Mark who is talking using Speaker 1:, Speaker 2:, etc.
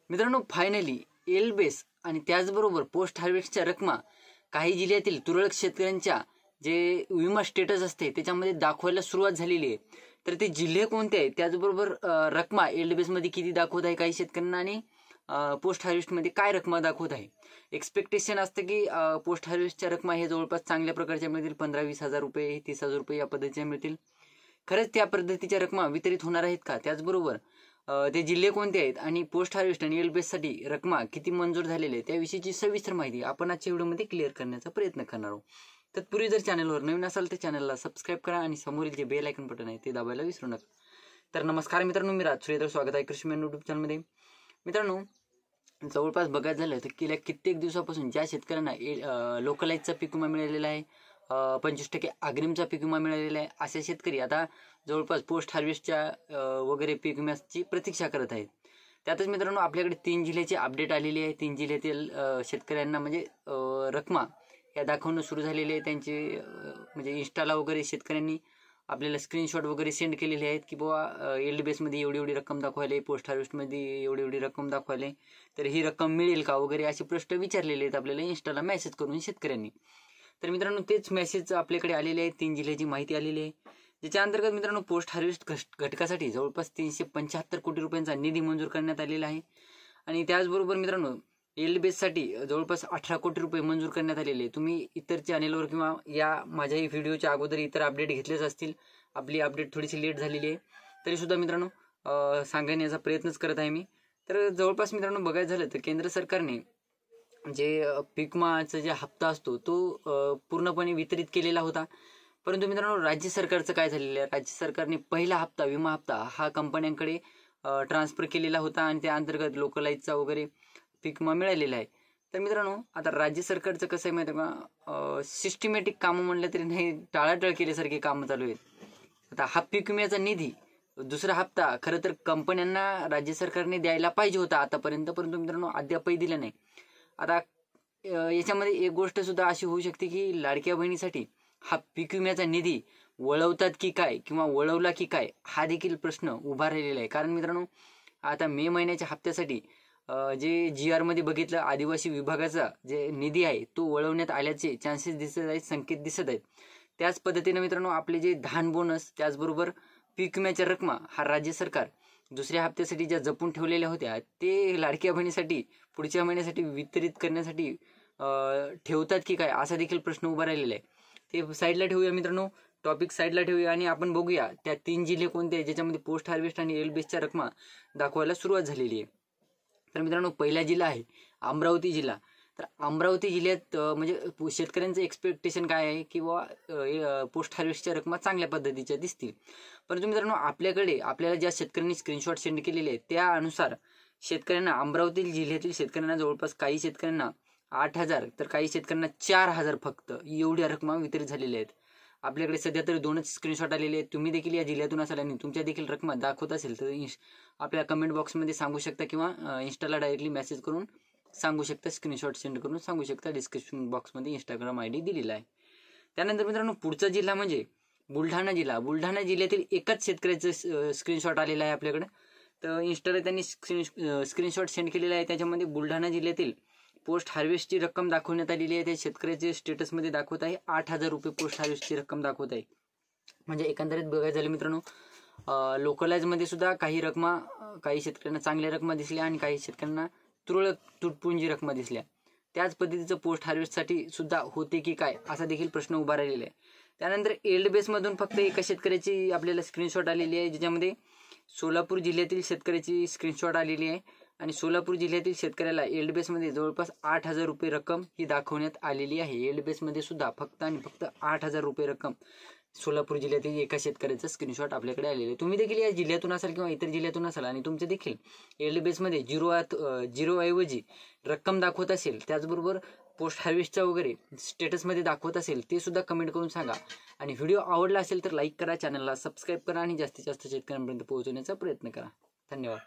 Speaker 1: मित्रांनो finally L base आणि त्याचबरोबर पोस्ट हार्वेस्टच्या रकमा काही जिल्ह्यातील तुरळक शेतकऱ्यांच्या जे विमा स्टेटस असते त्याच्यामध्ये दाखवायला सुरुवात झालेली आहे। तर ते जिल्हे कोणते आहेत, त्याचबरोबर रकमा एल बेसमध्ये किती दाखवत आहे काही शेतकऱ्यांना आणि पोस्ट हार्वेस्टमध्ये काय रकमा दाखवत आहे। एक्सपेक्टेशन असतं की पोस्ट हार्वेस्टच्या रकमा हे जवळपास चांगल्या प्रकारच्या मिळतील, 15-20 हजार रुपये, 30,000 रुपये या पद्धतीच्या मिळतील। खरंच त्या पद्धतीच्या रकमा वितरित होणार आहेत का, त्याचबरोबर ते जिल्हे कोणते आहेत आणि पोस्ट हार्वेस्ट आणि एल बेससाठी रकमा किती मंजूर झालेले आहे त्याविषयीची सविस्तर माहिती आपण आजच्या व्हिडिओमध्ये क्लिअर करण्याचा प्रयत्न करणार आहोत। तत्पूर्वी जर चॅनलवर नवीन असाल तर चॅनलला सबस्क्राईब करा आणि समोरील जे बेल आयकॉन बटन आहे ते दाबायला विसरू नका। तर नमस्कार मित्रांनो, मी राज सूर्यदर, स्वागत आहे कृषी मेन यूट्यूब चॅनलमध्ये। मित्रांनो जवळपास बघायचं झालं तर गेल्या कित्येक दिवसापासून ज्या शेतकऱ्यांना लोकलाईजचा पीक विमा मिळालेला आहे, 25% अग्रिमचा पीक विमा मिळालेला आहे, असे शेतकरी आता जवळपास पोस्ट हार्वेस्टच्या वगैरे पीक विम्याची प्रतीक्षा करत आहेत। त्यातच मित्रांनो आपल्याकडे 3 जिल्ह्याची अपडेट आलेली आहे। 3 जिल्ह्यातील शेतकऱ्यांना म्हणजे रकमा या दाखवणं सुरू झालेली आहे। त्यांचे म्हणजे इंस्टाला वगैरे शेतकऱ्यांनी आपल्याला स्क्रीनशॉट वगैरे सेंड केलेले आहेत की बाबा एल बेसमध्ये एवढी एवढी रक्कम दाखवायला, पोस्ट हार्वेस्टमध्ये एवढी एवढी रक्कम दाखवायला, तर ही रक्कम मिळेल का वगैरे असे प्रश्न विचारलेले आहेत आपल्याला इंस्टाला मेसेज करून शेतकऱ्यांनी। तर मित्रांनो तेच मेसेज आपल्याकडे आलेले आहेत, 3 जिल्ह्याची माहिती आलेली आहे, ज्याच्या अंतर्गत मित्रांनो पोस्ट हार्वेस्ट घटकासाठी जवळपास 375 कोटी रुपयांचा निधी मंजूर करण्यात आलेला आहे। आणि त्याचबरोबर मित्रांनो एल बेससाठी जवळपास 18 कोटी रुपये मंजूर करण्यात आलेले। तुम्ही इतर चॅनेलवर किंवा या माझ्याही व्हिडिओच्या अगोदर इतर अपडेट घेतलेच असतील, आपली अपडेट थोडीशी लेट झालेली आहे तरीसुद्धा मित्रांनो सांगण्याचा प्रयत्नच करत आहे मी। तर जवळपास मित्रांनो बघायचं झालं तर केंद्र सरकारने जे पीक विमाचा जे हप्ता असतो तो पूर्णपणे वितरित केलेला होता, परंतु मित्रांनो राज्य सरकारचं काय झालेलं आहे, राज्य सरकारने पहिला हप्ता विमा हप्ता हा कंपन्यांकडे ट्रान्सफर केलेला होता आणि त्या अंतर्गत लोकलाईजचा वगैरे पीक विमा मिळालेला आहे। तर मित्रांनो आता राज्य सरकारचं कसं आहे माहिती आहे का, सिस्टमॅटिक कामं म्हणलं तरी नाही, टाळाटाळ केल्यासारखे कामं चालू आहेत। आता हा पीक विम्याचा निधी दुसरा हप्ता खरं तर कंपन्यांना राज्य सरकारने द्यायला पाहिजे होता आतापर्यंत, परंतु मित्रांनो अद्यापही दिला नाही। आता याच्यामध्ये एक गोष्ट सुद्धा अशी होऊ शकते की लाडक्या बहिणीसाठी हा पीक विम्याचा निधी वळवतात की काय किंवा वळवला की काय हा देखील प्रश्न उभा राहिलेला आहे। कारण मित्रांनो आता मे महिन्याच्या हप्त्यासाठी जे GR मध्ये बघितलं आदिवासी विभागाचा जे निधी आहे तो वळवण्यात आल्याचे चान्सेस दिसत आहेत, संकेत दिसत आहेत। त्याच पद्धतीने मित्रांनो आपले जे धान बोनस त्याचबरोबर पीक विम्याच्या रकमा हा राज्य सरकार दुसऱ्या हप्त्यासाठी ज्या जपून ठेवलेल्या होत्या ते लाडक्या बहिणीसाठी पुढच्या महिन्यासाठी वितरित करण्यासाठी ठेवतात की काय असा देखील प्रश्न उभा राहिलेला आहे। ते साईडला ठेवूया मित्रांनो, टॉपिक साईडला ठेवूया आणि आपण बघूया त्या 3 जिल्हे कोणते आहेत ज्याच्यामध्ये पोस्ट हार्वेस्ट आणि एल बेसच्या रकमा दाखवायला सुरुवात झालेली आहे। तर मित्रांनो पहिला जिल्हा आहे अमरावती जिल्हा। तर अमरावती जिल्ह्यात म्हणजे शेतकऱ्यांचं एक्सपेक्टेशन काय आहे की बाबा पोस्ट हार्वेस्टच्या रकमा चांगल्या पद्धतीच्या दिसतील, परंतु मित्रांनो आपल्याला ज्या शेतकऱ्यांनी स्क्रीनशॉट सेंड केलेले आहेत त्यानुसार शेतकऱ्यांना अमरावती जिल्ह्यातील शेतकऱ्यांना जवळपास काही शेतकऱ्यांना 8,000 तर काही शेतकऱ्यांना 4,000 फक्त एवढ्या रकमा वितरित झालेल्या आहेत। आपल्याकडे सध्या तरी 2च स्क्रीनशॉट आलेले आहेत। तुम्ही देखील या जिल्ह्यातून असाल आणि तुमच्या देखील रकमा दाखवत असेल तर आपल्या कमेंट बॉक्समध्ये सांगू शकता किंवा इंस्टाला डायरेक्टली मेसेज करून सांगू शकता, स्क्रीनशॉट सेंड करून सांगू शकता। डिस्क्रिप्शन बॉक्समध्ये इंस्टाग्राम ID दिलेला आहे। त्यानंतर मित्रांनो पुढचा जिल्हा म्हणजे बुलढाणा जिल्हा। बुलढाणा जिल्ह्यातील एकाच शेतकऱ्याचं स्क्रीनशॉट आलेला आहे आपल्याकडे, तर इंस्टाला त्यांनी स्क्रीनशॉट सेंड केलेला आहे। त्याच्यामध्ये बुलढाणा जिल्ह्यातील पोस्ट हार्वेस्टची रक्कम दाखवण्यात आलेली आहे। त्या शेतकऱ्याचे स्टेटसमध्ये दाखवत आहे 8,000 रुपये पोस्ट हार्वेस्टची रक्कम दाखवत आहे। म्हणजे एकंदरीत बघायचं झालं मित्रांनो लोकलाईजमध्ये सुद्धा काही रकमा काही शेतकऱ्यांना चांगल्या रकमा दिसल्या आणि काही शेतकऱ्यांना तुरळक तुटपुंजी रकमा दिसल्या। त्याच पद्धतीचं पोस्ट हार्वेस्टसाठी सुद्धा होते की काय असा देखील प्रश्न उभा राहिलेला आहे। त्यानंतर एल बेसमधून फक्त एका शेतकऱ्याची आपल्याला स्क्रीनशॉट आलेली आहे, ज्याच्यामध्ये सोलापूर जिल्ह्यातील शेतकऱ्याची स्क्रीनशॉट आलेली आहे आणि सोलापूर जिल्ह्यातील शेतकऱ्याला एल बेसमध्ये जवळपास 8,000 रुपये रक्कम ही दाखवण्यात आलेली आहे। एल बेसमध्ये सुद्धा फक्त आणि फक्त 8,000 रुपये रक्कम सोलापूर जिल्ह्यातील एका शेतकऱ्याचा स्क्रीनशॉट आपल्याकडे आलेले आहे। तुम्ही देखील या जिल्ह्यातून असाल किंवा इतर जिल्ह्यातून असाल आणि तुमचे देखील एल बेसमध्ये झिरो ऐवजी रक्कम दाखवत असेल, त्याचबरोबर पोस्ट हार्वेस्टचा वगैरे स्टेटसमध्ये दाखवत असेल ते सुद्धा कमेंट करून सांगा। आणि व्हिडिओ आवडला असेल तर लाईक करा, चॅनलला सबस्क्राईब करा आणि जास्तीत जास्त शेतकऱ्यांपर्यंत पोहोचवण्याचा प्रयत्न करा। धन्यवाद।